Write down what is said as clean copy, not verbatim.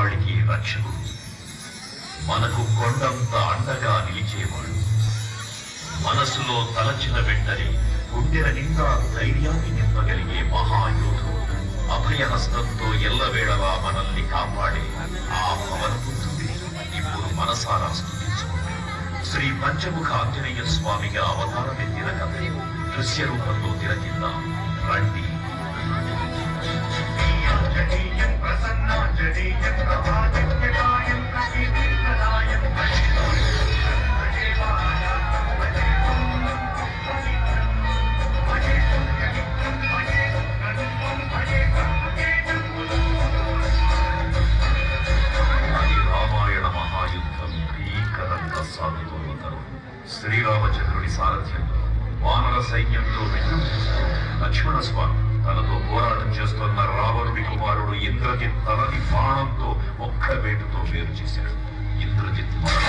మానవాళికి రక్షకుడు, మనకు కొండంత అండగా నిలిచేవాడు, మనసులో తలచిన వెంటనే గుండెల నిండా ధైర్యాన్ని నింపగలిగే మహాయోధుడు, అభయహస్తంతో ఎల్లవేళలా మనల్ని కాపాడే ఆ పవనపుత్రుడిని ఇప్పుడు మనసారా స్తుతించుకుంటే శ్రీ పంచముఖ ఆంజనేయ స్వామిగా అవతారమెత్తిన కథ దృశ్య రూపంలో తిరగిద్దాం రండి. శ్రీరామచంద్రుడి సారథ్యంలో వానర సైన్యంతో విజృంభిస్తూ లక్ష్మణ స్వామి తనతో పోరాటం చేస్తున్న రావణుడి కుమారుడు ఇంద్రజిత్ తలని బాణంతో ఒక్క వేటుతో వేరు చేశాడు. ఇంద్రజిత్ మరణ